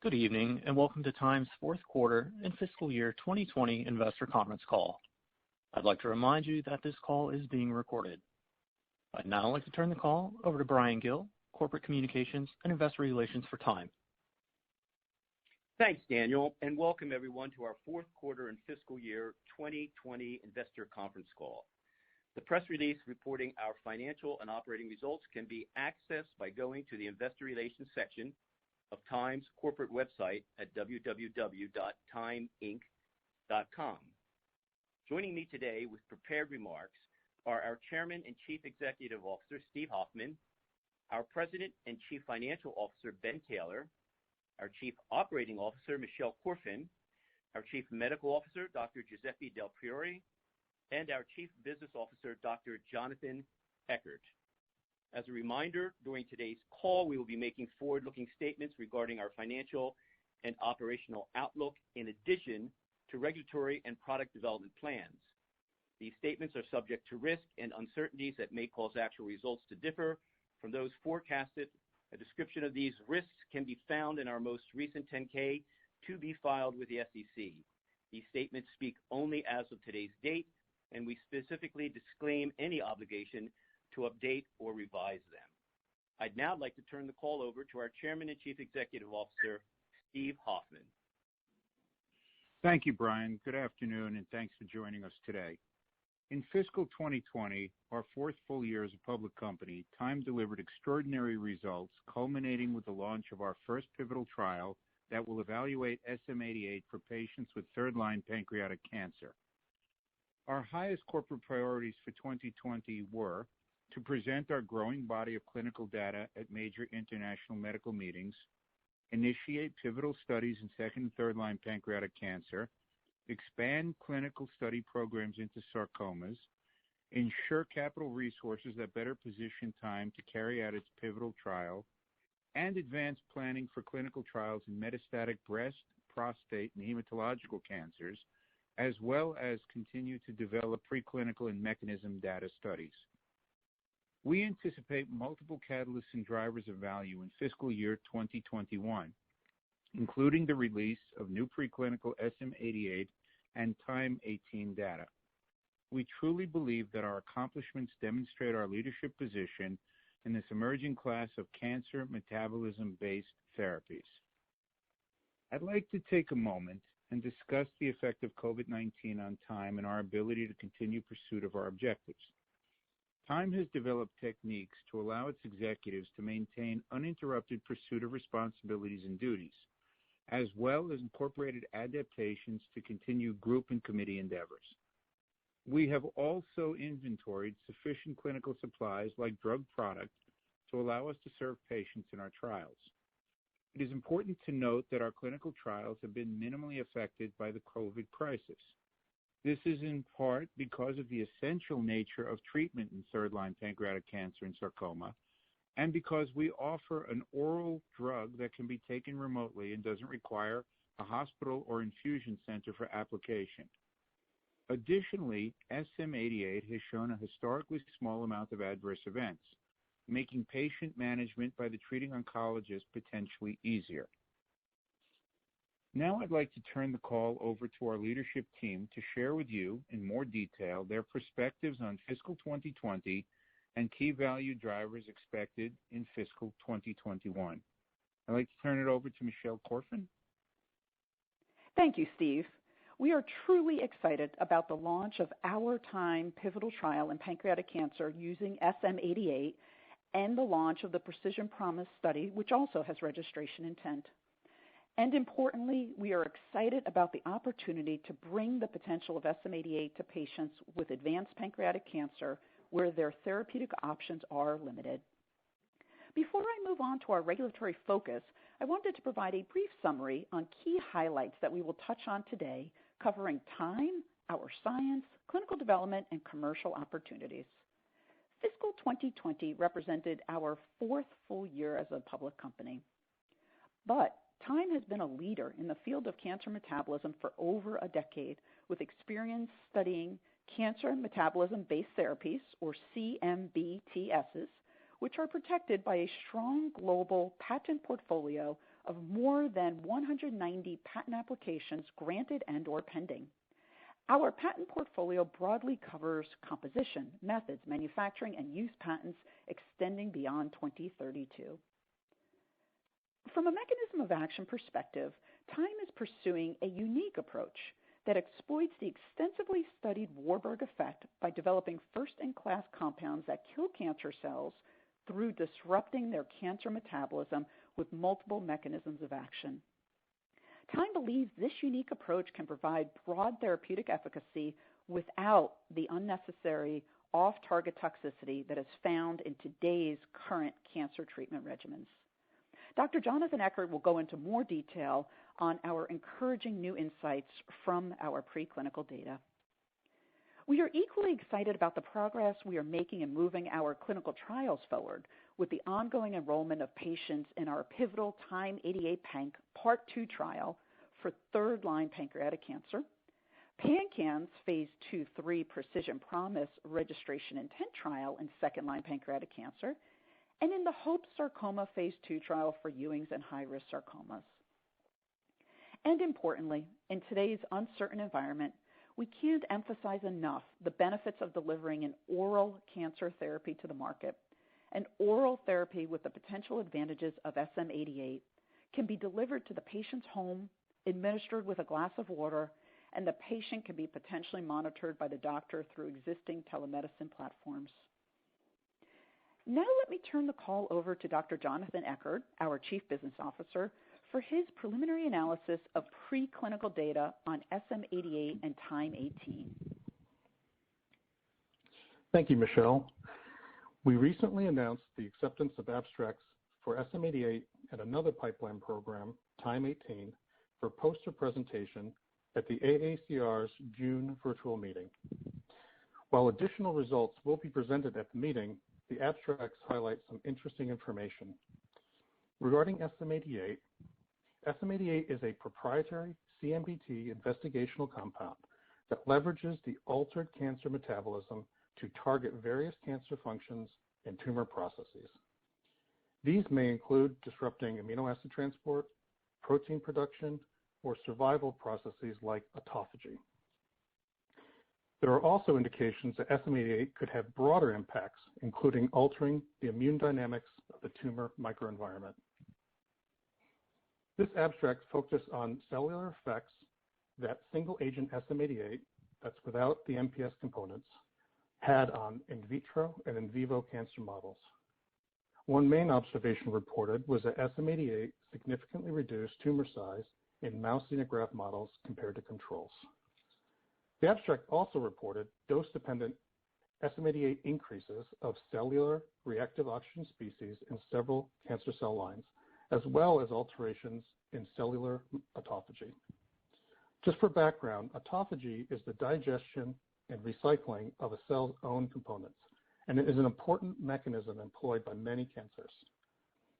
Good evening, and welcome to Tyme's fourth quarter and fiscal year 2020 investor conference call. I'd like to remind you that this call is being recorded. I'd now like to turn the call over to Brian Gill, Corporate Communications and Investor Relations for Tyme. Thanks, Daniel, and welcome everyone to our fourth quarter and fiscal year 2020 investor conference call. The press release reporting our financial and operating results can be accessed by going to the investor relations section of Tyme's corporate website at www.tymeinc.com. Joining me today with prepared remarks are our Chairman and Chief Executive Officer, Steve Hoffman, our President and Chief Financial Officer, Ben Taylor, our Chief Operating Officer, Michelle Korfin, our Chief Medical Officer, Dr. Giuseppe Del Priore, and our Chief Business Officer, Dr. Jonathan Eckert. As a reminder, during today's call, we will be making forward-looking statements regarding our financial and operational outlook in addition to regulatory and product development plans. These statements are subject to risk and uncertainties that may cause actual results to differ from those forecasted. A description of these risks can be found in our most recent 10-K to be filed with the SEC. These statements speak only as of today's date, and we specifically disclaim any obligation to update or revise them. I'd now like to turn the call over to our Chairman and Chief Executive Officer, Steve Hoffman. Thank you, Brian. Good afternoon, and thanks for joining us today. In fiscal 2020, our fourth full year as a public company, Tyme delivered extraordinary results, culminating with the launch of our first pivotal trial that will evaluate SM-88 for patients with third-line pancreatic cancer. Our highest corporate priorities for 2020 were to present our growing body of clinical data at major international medical meetings, initiate pivotal studies in second and third-line pancreatic cancer, expand clinical study programs into sarcomas, ensure capital resources that better position Tyme to carry out its pivotal trial, and advance planning for clinical trials in metastatic breast, prostate, and hematological cancers, as well as continue to develop preclinical and mechanism data studies. We anticipate multiple catalysts and drivers of value in fiscal year 2021, including the release of new preclinical SM-88 and Tyme-18 data. We truly believe that our accomplishments demonstrate our leadership position in this emerging class of cancer metabolism-based therapies. I'd like to take a moment and discuss the effect of COVID-19 on Tyme and our ability to continue pursuit of our objectives. Tyme has developed techniques to allow its executives to maintain uninterrupted pursuit of responsibilities and duties, as well as incorporated adaptations to continue group and committee endeavors. We have also inventoried sufficient clinical supplies like drug product to allow us to serve patients in our trials. It is important to note that our clinical trials have been minimally affected by the COVID crisis. This is in part because of the essential nature of treatment in third-line pancreatic cancer and sarcoma, and because we offer an oral drug that can be taken remotely and doesn't require a hospital or infusion center for application. Additionally, SM-88 has shown a historically small amount of adverse events, making patient management by the treating oncologist potentially easier. Now I'd like to turn the call over to our leadership team to share with you in more detail their perspectives on fiscal 2020 and key value drivers expected in fiscal 2021. I'd like to turn it over to Michelle Korfin. Thank you, Steve. We are truly excited about the launch of our Tyme pivotal trial in pancreatic cancer using SM-88 and the launch of the Precision Promise study, which also has registration intent. And importantly, we are excited about the opportunity to bring the potential of SM-88 to patients with advanced pancreatic cancer where their therapeutic options are limited. Before I move on to our regulatory focus, I wanted to provide a brief summary on key highlights that we will touch on today, covering Tyme, our science, clinical development, and commercial opportunities. Fiscal 2020 represented our fourth full year as a public company. But Tyme has been a leader in the field of cancer metabolism for over a decade, with experience studying cancer metabolism-based therapies, or CMBTSs, which are protected by a strong global patent portfolio of more than 190 patent applications granted and or pending. Our patent portfolio broadly covers composition, methods, manufacturing, and use patents extending beyond 2032. From a mechanism of action perspective, Tyme is pursuing a unique approach that exploits the extensively studied Warburg effect by developing first-in-class compounds that kill cancer cells through disrupting their cancer metabolism with multiple mechanisms of action. Tyme believes this unique approach can provide broad therapeutic efficacy without the unnecessary off-target toxicity that is found in today's current cancer treatment regimens. Dr. Jonathan Eckert will go into more detail on our encouraging new insights from our preclinical data. We are equally excited about the progress we are making in moving our clinical trials forward with the ongoing enrollment of patients in our pivotal Tyme-88-Panc Part 2 trial for third-line pancreatic cancer, PanCAN's Phase 2/3 Precision Promise Registration Intent trial in second-line pancreatic cancer, and in the HOPE Sarcoma Phase 2 trial for Ewing's and high-risk sarcomas. And importantly, in today's uncertain environment, we can't emphasize enough the benefits of delivering an oral cancer therapy to the market. An oral therapy with the potential advantages of SM-88 can be delivered to the patient's home, administered with a glass of water, and the patient can be potentially monitored by the doctor through existing telemedicine platforms. Now let me turn the call over to Dr. Jonathan Eckert, our Chief Business Officer, for his preliminary analysis of preclinical data on SM-88 and Tyme-18. Thank you, Michelle. We recently announced the acceptance of abstracts for SM-88 and another pipeline program, Tyme-18, for poster presentation at the AACR's June virtual meeting. While additional results will be presented at the meeting, the abstracts highlight some interesting information. Regarding SM-88, SM-88 is a proprietary CMBT investigational compound that leverages the altered cancer metabolism to target various cancer functions and tumor processes. These may include disrupting amino acid transport, protein production, or survival processes like autophagy. There are also indications that SM-88 could have broader impacts, including altering the immune dynamics of the tumor microenvironment. This abstract focused on cellular effects that single-agent SM-88, that's without the MPS components, had on in vitro and in vivo cancer models. One main observation reported was that SM-88 significantly reduced tumor size in mouse xenograft models compared to controls. The abstract also reported dose-dependent SM-88 increases of cellular reactive oxygen species in several cancer cell lines, as well as alterations in cellular autophagy. Just for background, autophagy is the digestion and recycling of a cell's own components, and it is an important mechanism employed by many cancers.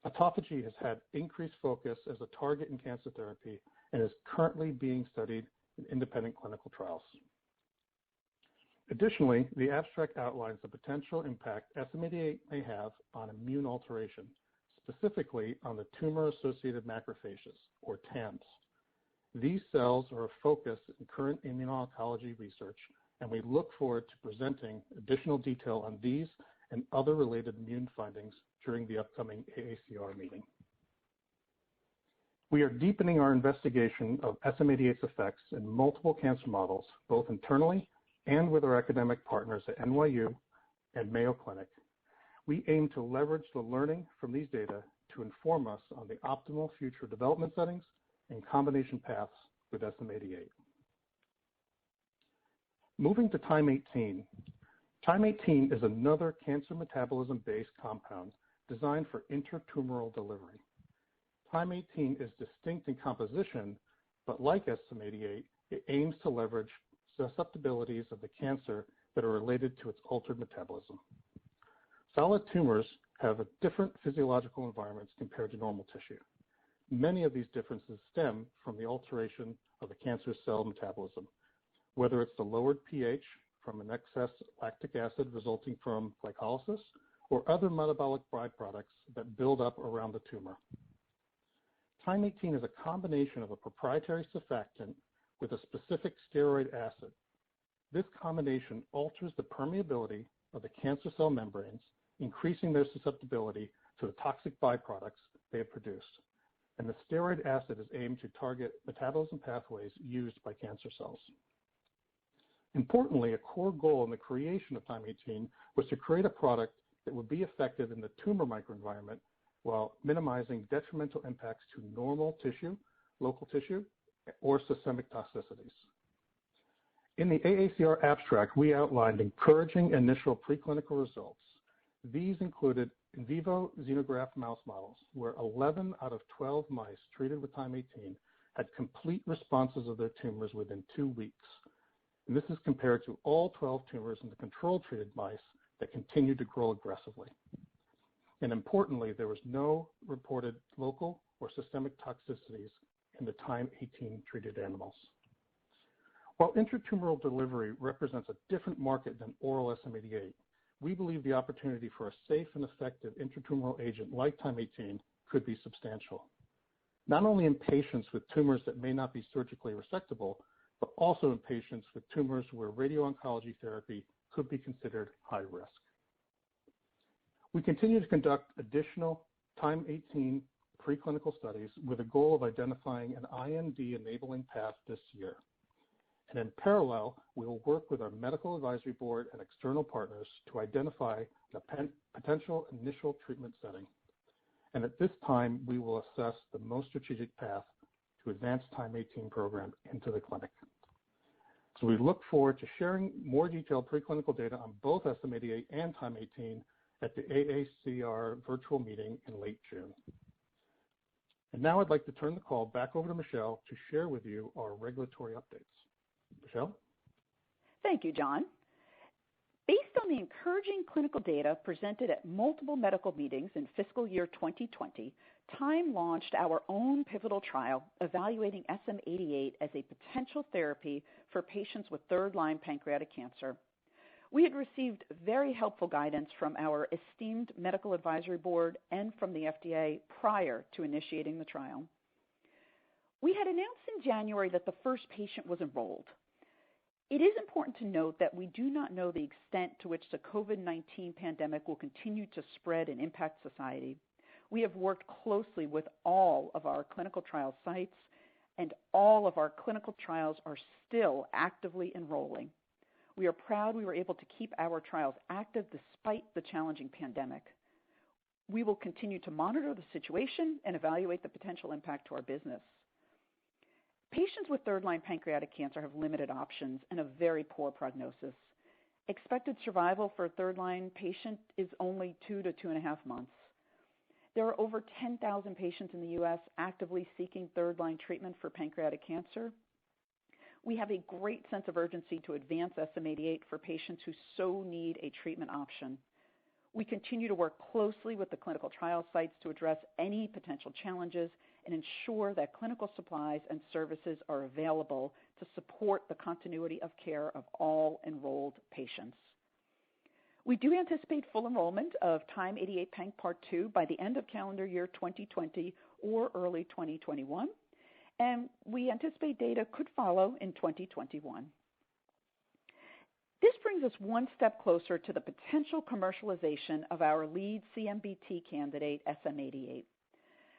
Autophagy has had increased focus as a target in cancer therapy and is currently being studied in independent clinical trials. Additionally, the abstract outlines the potential impact SM-88 may have on immune alteration, specifically on the tumor-associated macrophages, or TAMs. These cells are a focus in current immuno-oncology research, and we look forward to presenting additional detail on these and other related immune findings during the upcoming AACR meeting. We are deepening our investigation of SM-88's effects in multiple cancer models, both internally and with our academic partners at NYU and Mayo Clinic. We aim to leverage the learning from these data to inform us on the optimal future development settings and combination paths with SM-88. Moving to Tyme-18. Tyme-18 is another cancer metabolism-based compound designed for intratumoral delivery. Tyme-18 is distinct in composition, but like SM-88, it aims to leverage susceptibilities of the cancer that are related to its altered metabolism. Solid tumors have different physiological environments compared to normal tissue. Many of these differences stem from the alteration of the cancer cell metabolism, whether it's the lowered pH from an excess lactic acid resulting from glycolysis or other metabolic byproducts that build up around the tumor. Tyme 18 is a combination of a proprietary surfactant with a specific steroid acid. This combination alters the permeability of the cancer cell membranes, increasing their susceptibility to the toxic byproducts they have produced. And the steroid acid is aimed to target metabolism pathways used by cancer cells. Importantly, a core goal in the creation of Tyme 18 was to create a product that would be effective in the tumor microenvironment while minimizing detrimental impacts to normal tissue, local tissue, or systemic toxicities. In the AACR abstract, we outlined encouraging initial preclinical results. These included in vivo xenograft mouse models, where 11 out of 12 mice treated with Tyme 18 had complete responses of their tumors within 2 weeks. And this is compared to all 12 tumors in the control-treated mice that continued to grow aggressively. And importantly, there was no reported local or systemic toxicities in the Tyme 18 treated animals. While intratumoral delivery represents a different market than oral SM88, we believe the opportunity for a safe and effective intratumoral agent like Tyme 18 could be substantial, not only in patients with tumors that may not be surgically resectable, but also in patients with tumors where radio-oncology therapy could be considered high risk. We continue to conduct additional Tyme 18 preclinical studies with a goal of identifying an IND-enabling path this year. And in parallel, we will work with our medical advisory board and external partners to identify the potential initial treatment setting. And at this time, we will assess the most strategic path to advance Tyme 18 program into the clinic. So we look forward to sharing more detailed preclinical data on both SM88 and Tyme 18 at the AACR virtual meeting in late June. And now I'd like to turn the call back over to Michelle to share with you our regulatory updates. Michelle? Thank you, John. Based on the encouraging clinical data presented at multiple medical meetings in fiscal year 2020, Tyme launched our own pivotal trial evaluating SM88 as a potential therapy for patients with third-line pancreatic cancer. We had received very helpful guidance from our esteemed medical advisory board and from the FDA prior to initiating the trial. We had announced in January that the first patient was enrolled. It is important to note that we do not know the extent to which the COVID-19 pandemic will continue to spread and impact society. We have worked closely with all of our clinical trial sites, and all of our clinical trials are still actively enrolling. We are proud we were able to keep our trials active despite the challenging pandemic. We will continue to monitor the situation and evaluate the potential impact to our business. Patients with third-line pancreatic cancer have limited options and a very poor prognosis. Expected survival for a third-line patient is only 2 to 2.5 months. There are over 10,000 patients in the U.S. actively seeking third-line treatment for pancreatic cancer. We have a great sense of urgency to advance SM88 for patients who so need a treatment option. We continue to work closely with the clinical trial sites to address any potential challenges and ensure that clinical supplies and services are available to support the continuity of care of all enrolled patients. We do anticipate full enrollment of Tyme 88 Panc Part 2 by the end of calendar year 2020 or early 2021, and we anticipate data could follow in 2021. This brings us one step closer to the potential commercialization of our lead CMBT candidate, SM88.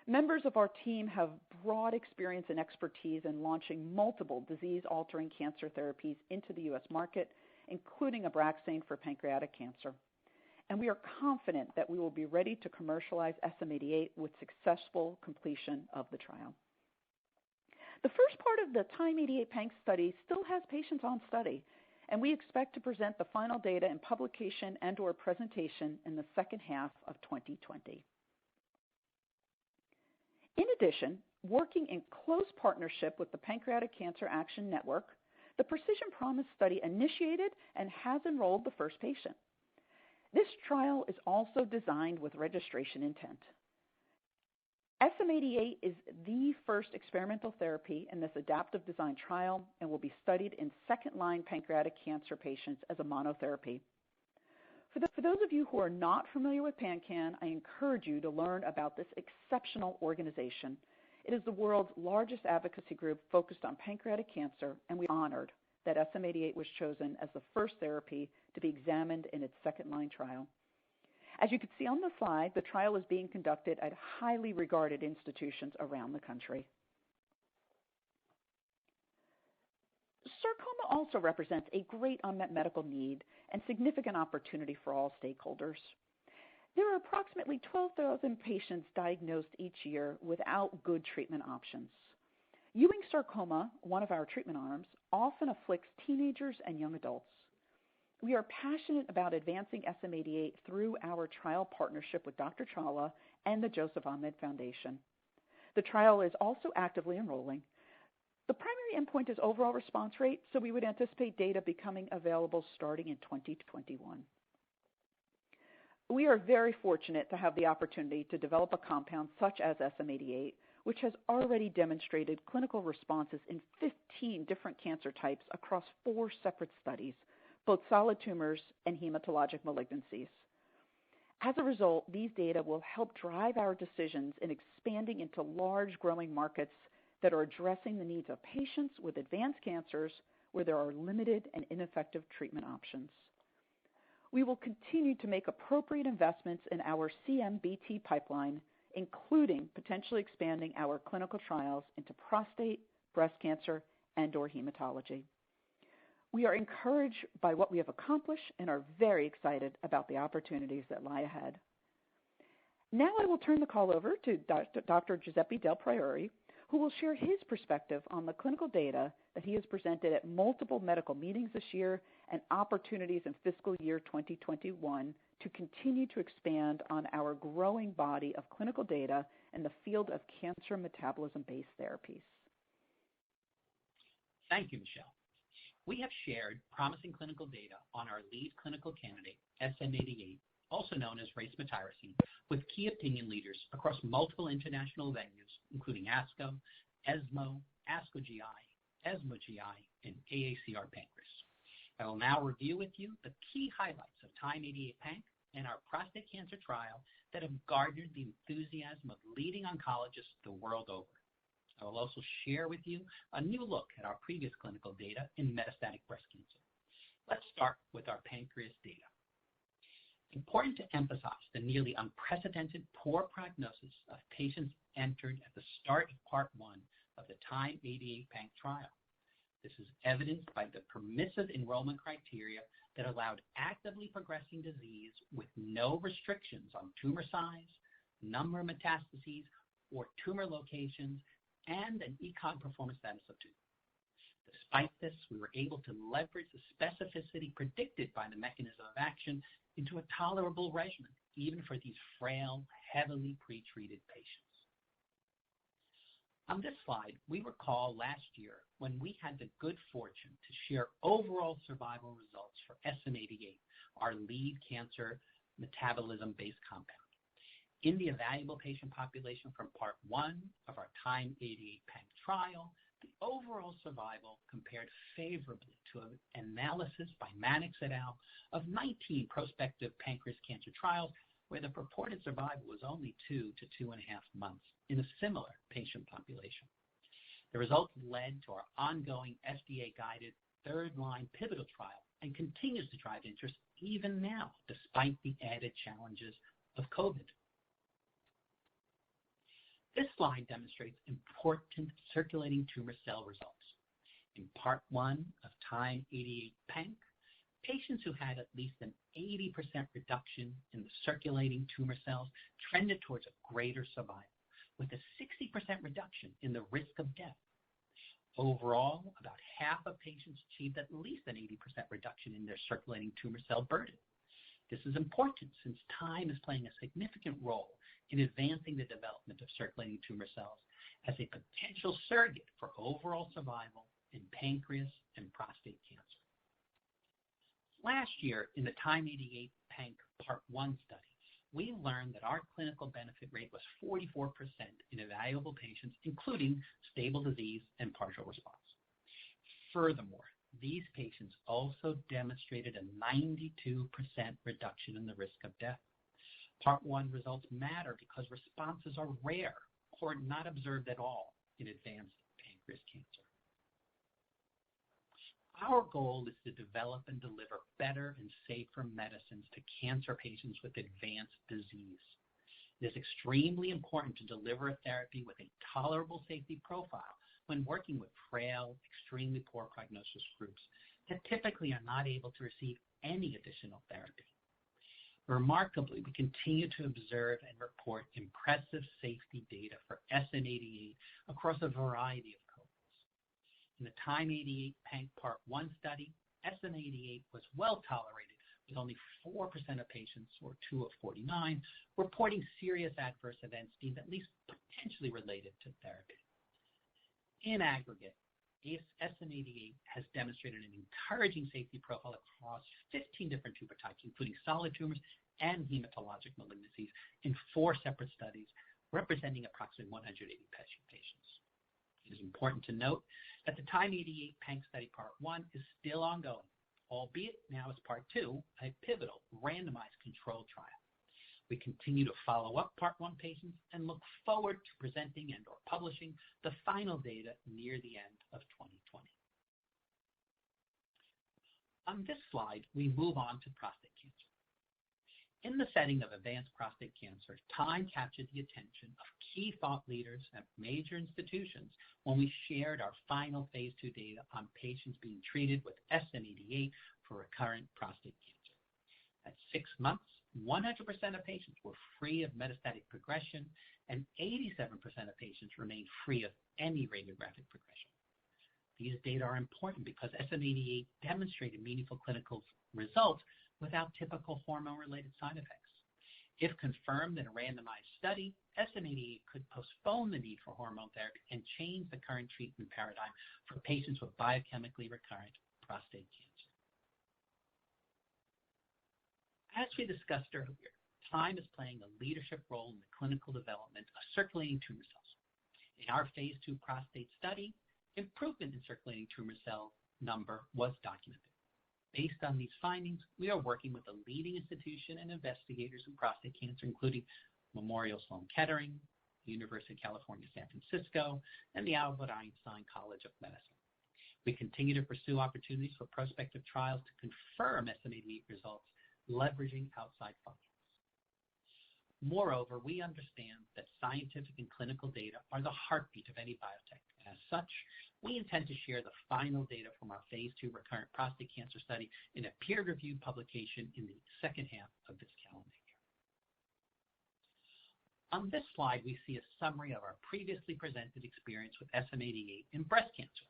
Members of our team have broad experience and expertise in launching multiple disease-altering cancer therapies into the U.S. market, including Abraxane for pancreatic cancer. And we are confident that we will be ready to commercialize SM88 with successful completion of the trial. The first part of the Tyme 88 Panc study still has patients on study, and we expect to present the final data in publication and/or presentation in the second half of 2020. In addition, working in close partnership with the Pancreatic Cancer Action Network, the Precision Promise study initiated and has enrolled the first patient. This trial is also designed with registration intent. SM88 is the first experimental therapy in this adaptive design trial and will be studied in second-line pancreatic cancer patients as a monotherapy. For those of you who are not familiar with PanCan, I encourage you to learn about this exceptional organization. It is the world's largest advocacy group focused on pancreatic cancer, and we are honored that SM88 was chosen as the first therapy to be examined in its second-line trial. As you can see on the slide, the trial is being conducted at highly regarded institutions around the country. Sarcoma also represents a great unmet medical need and significant opportunity for all stakeholders. There are approximately 12,000 patients diagnosed each year without good treatment options. Ewing sarcoma, one of our treatment arms, often afflicts teenagers and young adults. We are passionate about advancing SM88 through our trial partnership with Dr. Chawla and the Joseph Ahmed Foundation. The trial is also actively enrolling. The primary endpoint is overall response rate, so we would anticipate data becoming available starting in 2021. We are very fortunate to have the opportunity to develop a compound such as SM88, which has already demonstrated clinical responses in 15 different cancer types across 4 separate studies, both solid tumors and hematologic malignancies. As a result, these data will help drive our decisions in expanding into large growing markets that are addressing the needs of patients with advanced cancers where there are limited and ineffective treatment options. We will continue to make appropriate investments in our CMBT pipeline, including potentially expanding our clinical trials into prostate, breast cancer, and/or hematology. We are encouraged by what we have accomplished and are very excited about the opportunities that lie ahead. Now I will turn the call over to Dr. Giuseppe Del Priore, who will share his perspective on the clinical data that he has presented at multiple medical meetings this year and opportunities in fiscal year 2021 to continue to expand on our growing body of clinical data in the field of cancer metabolism-based therapies. Thank you, Michelle. We have shared promising clinical data on our lead clinical candidate, SM88, also known as racemotyrosine, with key opinion leaders across multiple international venues, including ASCO, ESMO, ASCO GI, ESMO GI, and AACR Pancreas. I will now review with you the key highlights of Tyme88 Panc and our prostate cancer trial that have garnered the enthusiasm of leading oncologists the world over. I will also share with you a new look at our previous clinical data in metastatic breast cancer. Let's start with our pancreas data. Important to emphasize the nearly unprecedented poor prognosis of patients entered at the start of Part 1 of the Tyme88 Panc trial. This is evidenced by the permissive enrollment criteria that allowed actively progressing disease with no restrictions on tumor size, number of metastases, or tumor locations, and an ECOG performance status of 2. Despite this, we were able to leverage the specificity predicted by the mechanism of action into a tolerable regimen, even for these frail, heavily pretreated patients. On this slide, we recall last year when we had the good fortune to share overall survival results for SM88, our lead cancer metabolism-based compound. In the evaluable patient population from Part 1 of our Tyme88 Panc trial, the overall survival compared favorably to an analysis by Mannix et al. Of 19 prospective pancreas cancer trials where the purported survival was only 2 to 2.5 months in a similar patient population. The results led to our ongoing FDA-guided third-line pivotal trial and continues to drive interest even now, despite the added challenges of COVID. This slide demonstrates important circulating tumor cell results. In Part 1 of Tyme88 Panc, patients who had at least an 80% reduction in the circulating tumor cells trended towards a greater survival, with a 60% reduction in the risk of death. Overall, about half of patients achieved at least an 80% reduction in their circulating tumor cell burden. This is important since Tyme is playing a significant role in advancing the development of circulating tumor cells as a potential surrogate for overall survival in pancreas and prostate cancer. Last year, in the Tyme88 Panc Part 1 study, we learned that our clinical benefit rate was 44% in evaluable patients, including stable disease and partial response. Furthermore, these patients also demonstrated a 92% reduction in the risk of death. Part 1 results matter because responses are rare, or not observed at all in advanced pancreas cancer. Our goal is to develop and deliver better and safer medicines to cancer patients with advanced disease. It is extremely important to deliver a therapy with a tolerable safety profile when working with frail, extremely poor prognosis groups that typically are not able to receive any additional therapy. Remarkably, we continue to observe and report impressive safety data for SM88 across a variety of cohorts. In the Tyme 88 PANC Part 1 study, SM88 was well tolerated, with only 4% of patients, or 2 of 49, reporting serious adverse events deemed at least potentially related to therapy. In aggregate, SM88 has demonstrated an encouraging safety profile across 15 different tumor types, including solid tumors and hematologic malignancies, in 4 separate studies, representing approximately 180 patients. It is important to note that the Tyme 88 PANC study Part 1 is still ongoing, albeit now as Part 2, a pivotal randomized controlled trial. We continue to follow up Part 1 patients and look forward to presenting and or publishing the final data near the end of 2020. On this slide, we move on to prostate cancer. In the setting of advanced prostate cancer, Tyme captured the attention of key thought leaders at major institutions when we shared our final phase 2 data on patients being treated with SM88 for recurrent prostate cancer. At 6 months, 100% of patients were free of metastatic progression, and 87% of patients remained free of any radiographic progression. These data are important because SM88 demonstrated meaningful clinical results without typical hormone-related side effects. If confirmed in a randomized study, SM88 could postpone the need for hormone therapy and change the current treatment paradigm for patients with biochemically recurrent prostate cancer. As we discussed earlier, Tyme is playing a leadership role in the clinical development of circulating tumor cells. In our phase 2 prostate study, improvement in circulating tumor cell number was documented. Based on these findings, we are working with a leading institution and investigators in prostate cancer, including Memorial Sloan Kettering, the University of California, San Francisco, and the Albert Einstein College of Medicine. We continue to pursue opportunities for prospective trials to confirm SM88 results, leveraging outside funding. Moreover, we understand that scientific and clinical data are the heartbeat of any biotech. As such, we intend to share the final data from our phase 2 recurrent prostate cancer study in a peer-reviewed publication in the second half of this calendar year. On this slide, we see a summary of our previously presented experience with SM88 in breast cancer.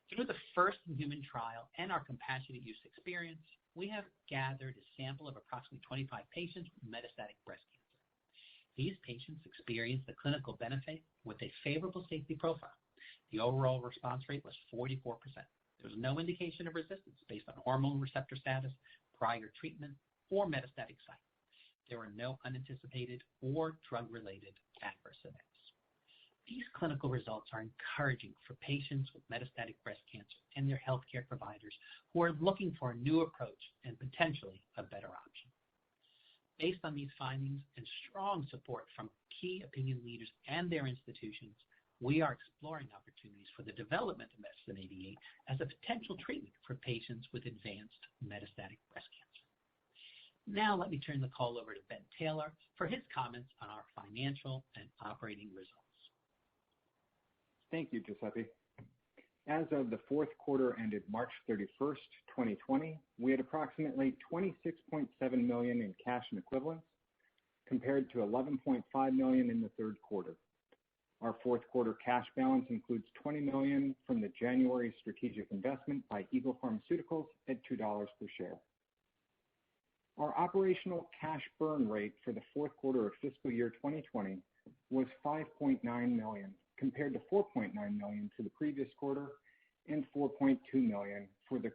Through the first human trial and our compassionate use experience, we have gathered a sample of approximately 25 patients with metastatic breast cancer. These patients experienced the clinical benefit with a favorable safety profile. The overall response rate was 44%. There was no indication of resistance based on hormone receptor status, prior treatment, or metastatic site. There were no unanticipated or drug-related adverse events. These clinical results are encouraging for patients with metastatic breast cancer and their healthcare providers who are looking for a new approach and potentially a better option. Based on these findings and strong support from key opinion leaders and their institutions, we are exploring opportunities for the development of SM88 as a potential treatment for patients with advanced metastatic breast cancer. Now let me turn the call over to Ben Taylor for his comments on our financial and operating results. Thank you, Giuseppe. As of the fourth quarter ended March 31st, 2020, we had approximately $26.7 million in cash and equivalents, compared to $11.5 million in the third quarter. Our fourth quarter cash balance includes $20 million from the January strategic investment by Eagle Pharmaceuticals at $2 per share. Our operational cash burn rate for the fourth quarter of fiscal year 2020 was $5.9 million, compared to $4.9 million for the previous quarter and $4.2 million for the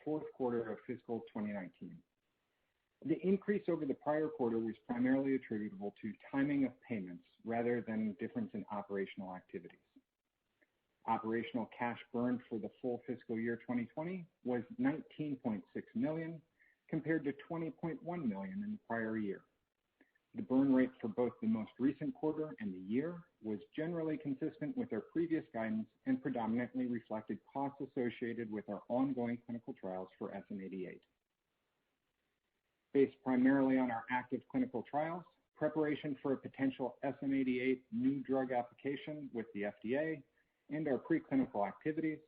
fourth quarter of fiscal 2019. The increase over the prior quarter was primarily attributable to timing of payments rather than difference in operational activities. Operational cash burn for the full fiscal year 2020 was $19.6 million, compared to $20.1 million in the prior year. The burn rate for both the most recent quarter and the year was generally consistent with our previous guidance and predominantly reflected costs associated with our ongoing clinical trials for SM-88. Based primarily on our active clinical trials, preparation for a potential SM-88 new drug application with the FDA, and our preclinical activities,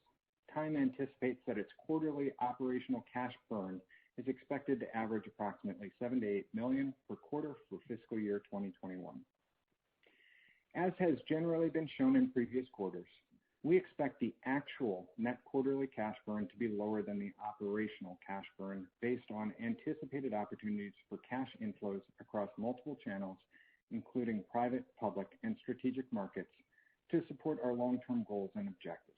Tyme anticipates that its quarterly operational cash burn is expected to average approximately $7 to $8 million per quarter for fiscal year 2021. As has generally been shown in previous quarters, we expect the actual net quarterly cash burn to be lower than the operational cash burn based on anticipated opportunities for cash inflows across multiple channels, including private, public, and strategic markets, to support our long-term goals and objectives.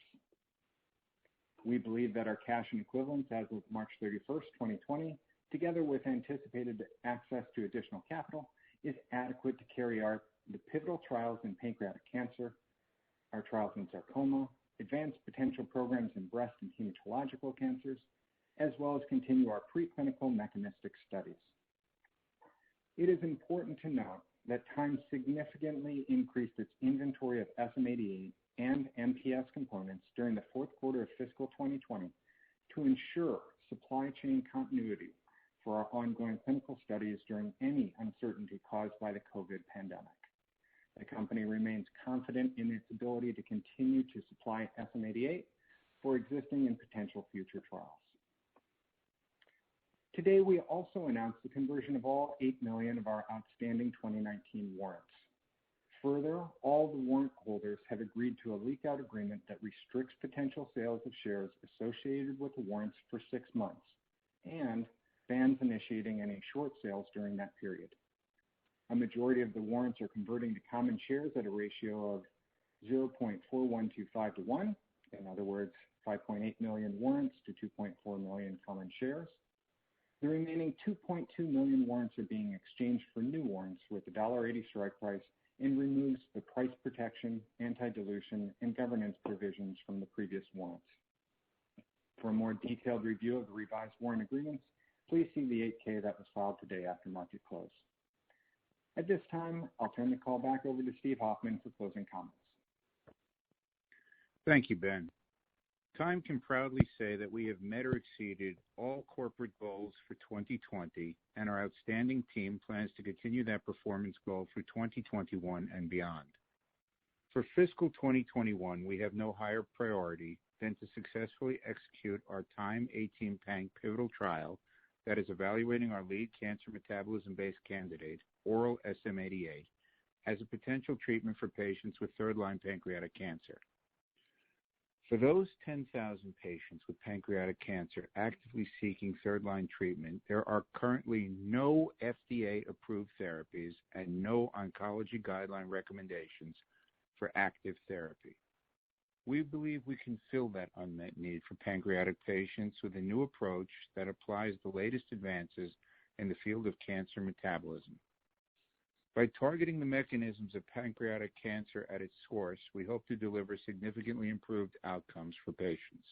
We believe that our cash and equivalents as of March 31st, 2020, together with anticipated access to additional capital, is adequate to carry out the pivotal trials in pancreatic cancer, our trials in sarcoma, advanced potential programs in breast and hematological cancers, as well as continue our preclinical mechanistic studies. It is important to note that Tyme significantly increased its inventory of SM-88 and MPS components during the fourth quarter of fiscal 2020 to ensure supply chain continuity for our ongoing clinical studies during any uncertainty caused by the COVID pandemic. The company remains confident in its ability to continue to supply SM-88 for existing and potential future trials. Today, we also announced the conversion of all 8 million of our outstanding 2019 warrants. Further, all the warrant holders have agreed to a leak-out agreement that restricts potential sales of shares associated with the warrants for 6 months and bans initiating any short sales during that period. A majority of the warrants are converting to common shares at a ratio of 0.4125 to 1, in other words, 5.8 million warrants to 2.4 million common shares. The remaining 2.2 million warrants are being exchanged for new warrants with a $1.80 strike price and removes the price protection, anti-dilution, and governance provisions from the previous warrants. For a more detailed review of the revised warrant agreements, please see the 8K that was filed today after market close. At this time, I'll turn the call back over to Steve Hoffman for closing comments. Thank you, Ben. Tyme can proudly say that we have met or exceeded all corporate goals for 2020, and our outstanding team plans to continue that performance goal for 2021 and beyond. For fiscal 2021, we have no higher priority than to successfully execute our Tyme-18 Panc pivotal trial that is evaluating our lead cancer metabolism-based candidate, oral SM-88, as a potential treatment for patients with third-line pancreatic cancer. For those 10,000 patients with pancreatic cancer actively seeking third-line treatment, there are currently no FDA-approved therapies and no oncology guideline recommendations for active therapy. We believe we can fill that unmet need for pancreatic patients with a new approach that applies the latest advances in the field of cancer metabolism. By targeting the mechanisms of pancreatic cancer at its source, we hope to deliver significantly improved outcomes for patients.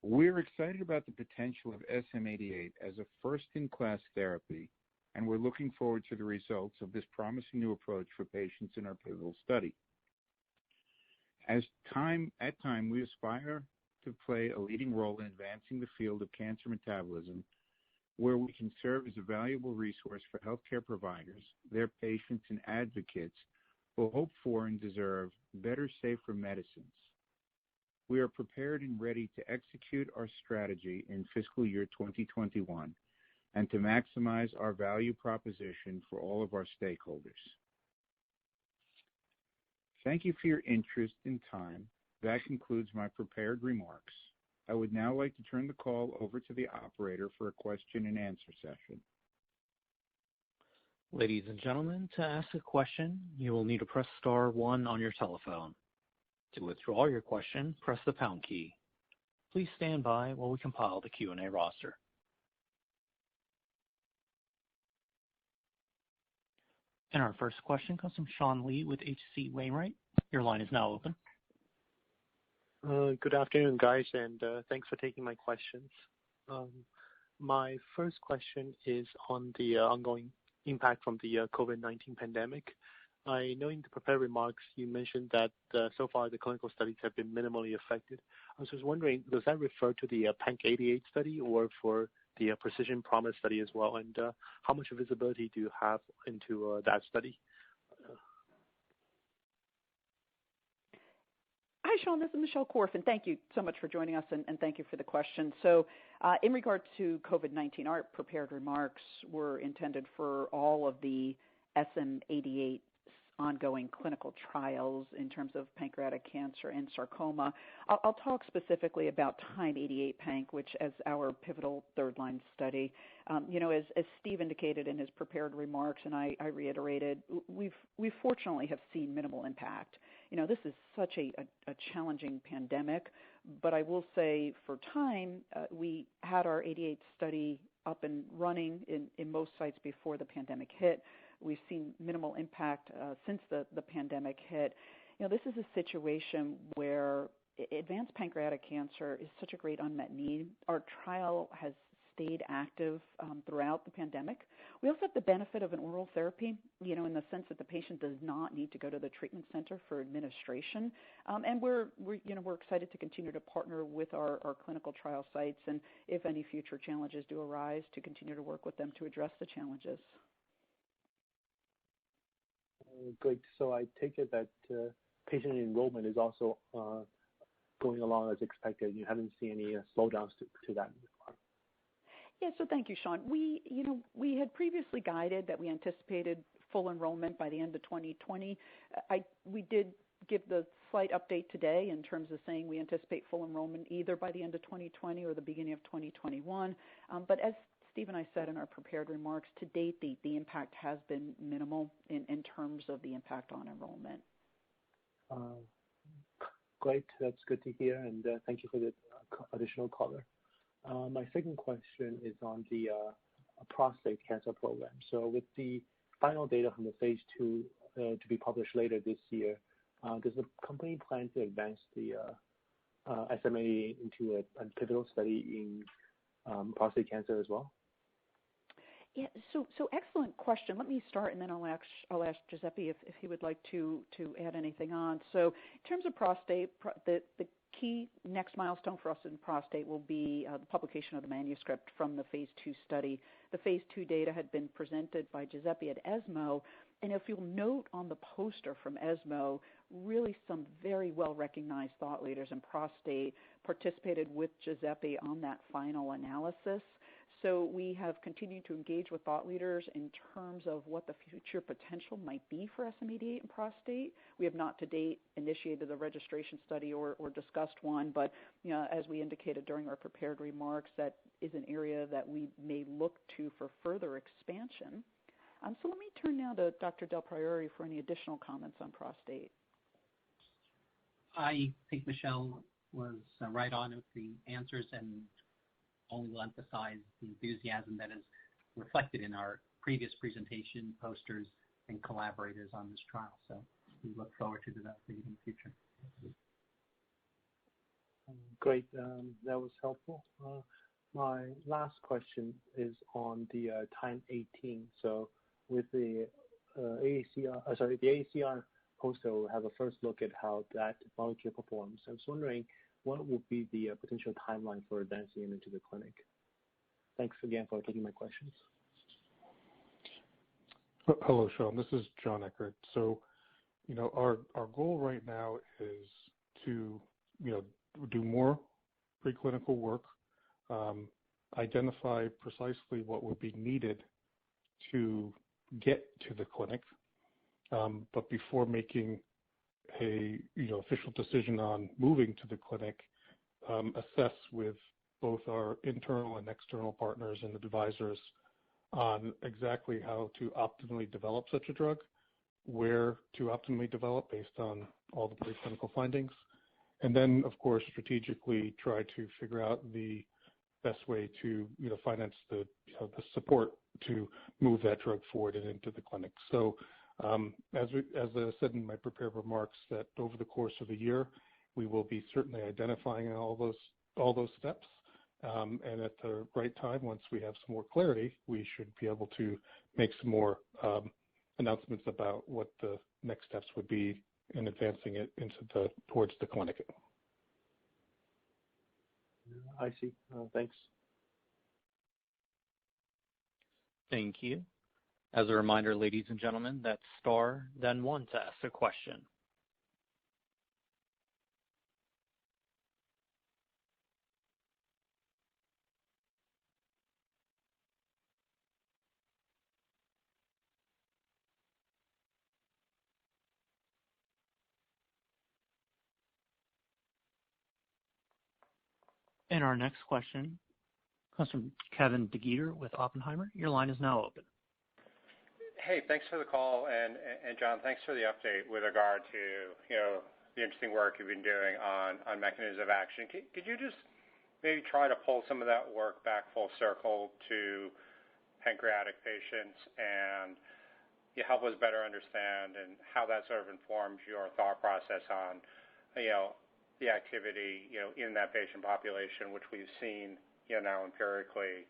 We're excited about the potential of SM-88 as a first-in-class therapy, and we're looking forward to the results of this promising new approach for patients in our pivotal study. At Tyme, we aspire to play a leading role in advancing the field of cancer metabolism, where we can serve as a valuable resource for healthcare providers, their patients, and advocates who hope for and deserve better, safer medicines. We are prepared and ready to execute our strategy in fiscal year 2021 and to maximize our value proposition for all of our stakeholders. Thank you for your interest in Tyme. That concludes my prepared remarks. I would now like to turn the call over to the operator for a question and answer session. Ladies and gentlemen, to ask a question, you will need to press star 1 on your telephone. To withdraw your question, press the pound key. Please stand by while we compile the Q&A roster. And our first question comes from Sean Lee with H.C. Wainwright. Your line is now open. Good afternoon, guys, and thanks for taking my questions. My first question is on the ongoing impact from the COVID-19 pandemic. I know in the prepared remarks you mentioned that so far the clinical studies have been minimally affected. I was just wondering, does that refer to the PANC-88 study or for the Precision Promise study as well? And how much visibility do you have into that study? Hi, Sean. This is Michelle Korf, and thank you so much for joining us, and thank you for the question. So in regard to COVID-19, our prepared remarks were intended for all of the SM88 ongoing clinical trials in terms of pancreatic cancer and sarcoma. I'll talk specifically about Tyme 88 Panc, which as our pivotal third-line study. As Steve indicated in his prepared remarks, and I reiterated, we fortunately have seen minimal impact. This is such a challenging pandemic, but I will say for Tyme, we had our 88 study up and running in most sites before the pandemic hit. We've seen minimal impact since the pandemic hit. This is a situation where advanced pancreatic cancer is such a great unmet need. Our trial has stayed active throughout the pandemic. We also have the benefit of an oral therapy, in the sense that the patient does not need to go to the treatment center for administration. And we're excited to continue to partner with our clinical trial sites, and if any future challenges do arise, to continue to work with them to address the challenges. Great. So I take it that patient enrollment is also going along as expected. You haven't seen any slowdowns to that. Yeah, so thank you, Sean. We had previously guided that we anticipated full enrollment by the end of 2020. We did give the slight update today in terms of saying we anticipate full enrollment either by the end of 2020 or the beginning of 2021. But as Steve and I said in our prepared remarks, to date the impact has been minimal in terms of the impact on enrollment. Great, that's good to hear, and thank you for the additional color. My second question is on the prostate cancer program. So with the final data from the phase 2 to be published later this year, does the company plan to advance the SMA into a pivotal study in prostate cancer as well? Yeah, so excellent question. Let me start, and then I'll ask Giuseppe if he would like to add anything on. So in terms of prostate, the key next milestone for us in prostate will be the publication of the manuscript from the phase 2 study. The phase 2 data had been presented by Giuseppe at ESMO, and if you'll note on the poster from ESMO, really some very well-recognized thought leaders in prostate participated with Giuseppe on that final analysis. So we have continued to engage with thought leaders in terms of what the future potential might be for SM88 in prostate. We have not to date initiated a registration study or discussed one, but as we indicated during our prepared remarks, that is an area that we may look to for further expansion. So let me turn now to Dr. Del Priore for any additional comments on prostate. I think Michelle was right on with the answers, and only will emphasize the enthusiasm that is reflected in our previous presentation, posters, and collaborators on this trial. So we look forward to developing it in the future. Great, that was helpful. My last question is on the Tyme 18. So with the AACR poster, we'll have a first look at how that molecule performs. I was wondering, what would be the potential timeline for advancing it into the clinic? Thanks again for taking my questions. Hello, Sean. This is John Eckert. So, our goal right now is to, do more preclinical work, identify precisely what would be needed to get to the clinic. But before making a official decision on moving to the clinic, assess with both our internal and external partners and advisors on exactly how to optimally develop such a drug, where to optimally develop based on all the preclinical findings, and then, of course, strategically try to figure out the best way to finance the support to move that drug forward and into the clinic. So as I said in my prepared remarks, that over the course of the year, we will be certainly identifying all those steps And at the right time, once we have some more clarity, we should be able to make some more announcements about what the next steps would be in advancing it towards the clinic. I see. Thanks. Thank you. As a reminder, ladies and gentlemen, that's star, then 1 to ask a question. And our next question comes from Kevin DeGeeter with Oppenheimer. Your line is now open. Hey, thanks for the call, and John, thanks for the update with regard to the interesting work you've been doing on mechanism of action. Could you just maybe try to pull some of that work back full circle to pancreatic patients and help us better understand and how that sort of informs your thought process on the activity in that patient population, which we've seen now empirically,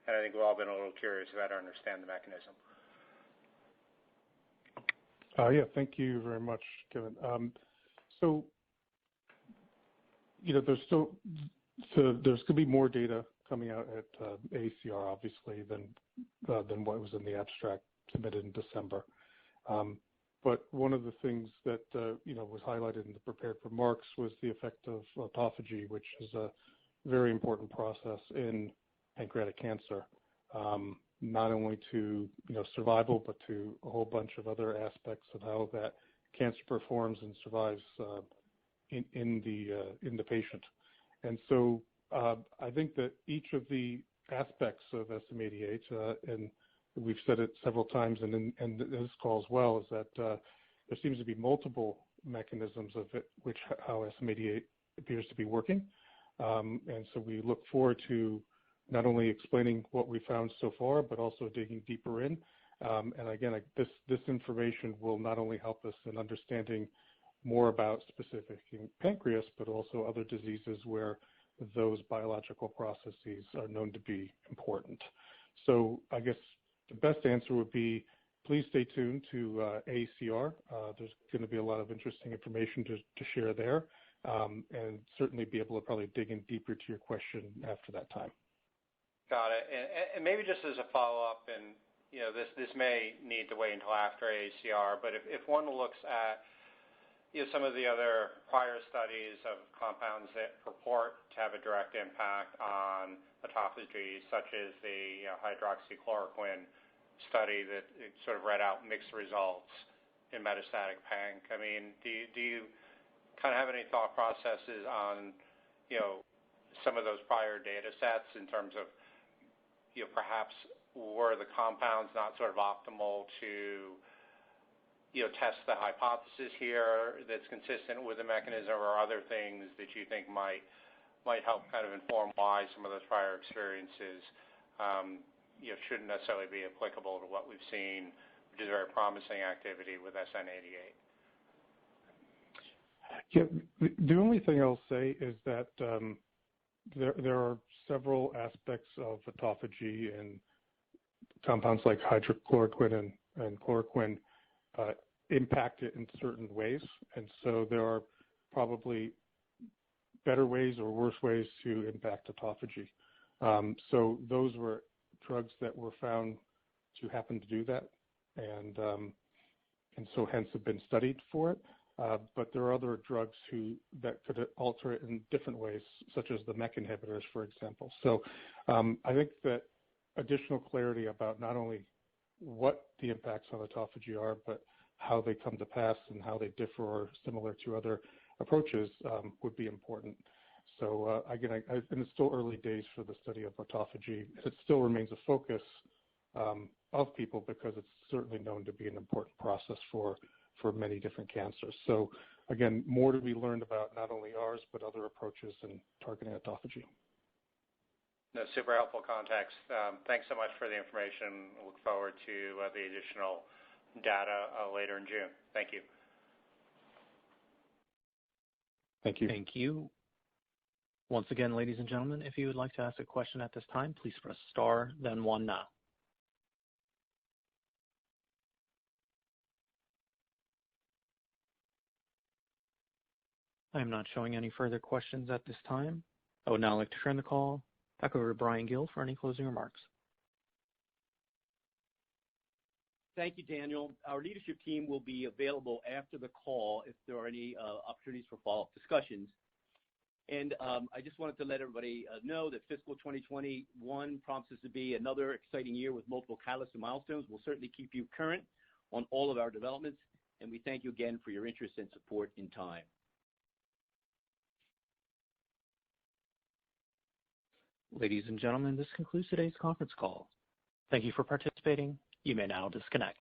and I think we've all been a little curious to better understand the mechanism. Yeah, thank you very much, Kevin. So there's going to be more data coming out at AACR, obviously, than what was in the abstract submitted in December. But one of the things that was highlighted in the prepared remarks was the effect of autophagy, which is a very important process in pancreatic cancer, not only to survival, but to a whole bunch of other aspects of how that cancer performs and survives in the patient. And so I think that each of the aspects of SM88, and we've said it several times and in this call as well, is that there seems to be multiple mechanisms of it, how SM88 appears to be working. And so we look forward to not only explaining what we found so far, but also digging deeper in. And again, this information will not only help us in understanding more about specific pancreas, but also other diseases where those biological processes are known to be important. So I guess the best answer would be, please stay tuned to AACR. There's going to be a lot of interesting information to share there, and certainly be able to probably dig in deeper to your question after that time. Got it. And maybe just as a follow-up, and this may need to wait until after AACR, but if one looks at some of the other prior studies of compounds that purport to have a direct impact on autophagy, such as the hydroxychloroquine study that sort of read out mixed results in metastatic panc. I mean, do you kind of have any thought processes on some of those prior data sets in terms of perhaps were the compounds not sort of optimal to test the hypothesis here that's consistent with the mechanism, or other things that you think might help kind of inform why some of those prior experiences shouldn't necessarily be applicable to what we've seen, which is very promising activity with SN88. Yeah, the only thing I'll say is that there are several aspects of autophagy in compounds like hydrochloroquine and chloroquine impact it in certain ways. And so there are probably better ways or worse ways to impact autophagy. So those were drugs that were found to happen to do that, and so hence have been studied for it. But there are other drugs that could alter it in different ways, such as the MEK inhibitors, for example. So I think that additional clarity about not only what the impacts on autophagy are, but how they come to pass and how they differ or similar to other approaches would be important. So again, and it's still early days for the study of autophagy. It still remains a focus of people because it's certainly known to be an important process for many different cancers. So again, more to be learned about not only ours, but other approaches in targeting autophagy. No, super helpful context. Thanks so much for the information. I look forward to the additional data later in June. Thank you. Thank you. Thank you. Once again, ladies and gentlemen, if you would like to ask a question at this time, please press star, then 1 now. I am not showing any further questions at this time. I would now like to turn the call back over to Brian Gill for any closing remarks. Thank you, Daniel. Our leadership team will be available after the call if there are any opportunities for follow-up discussions. And I just wanted to let everybody know that fiscal 2021 promises to be another exciting year with multiple catalysts and milestones. We'll certainly keep you current on all of our developments, and we thank you again for your interest and support in Tyme. Ladies and gentlemen, this concludes today's conference call. Thank you for participating. You may now disconnect.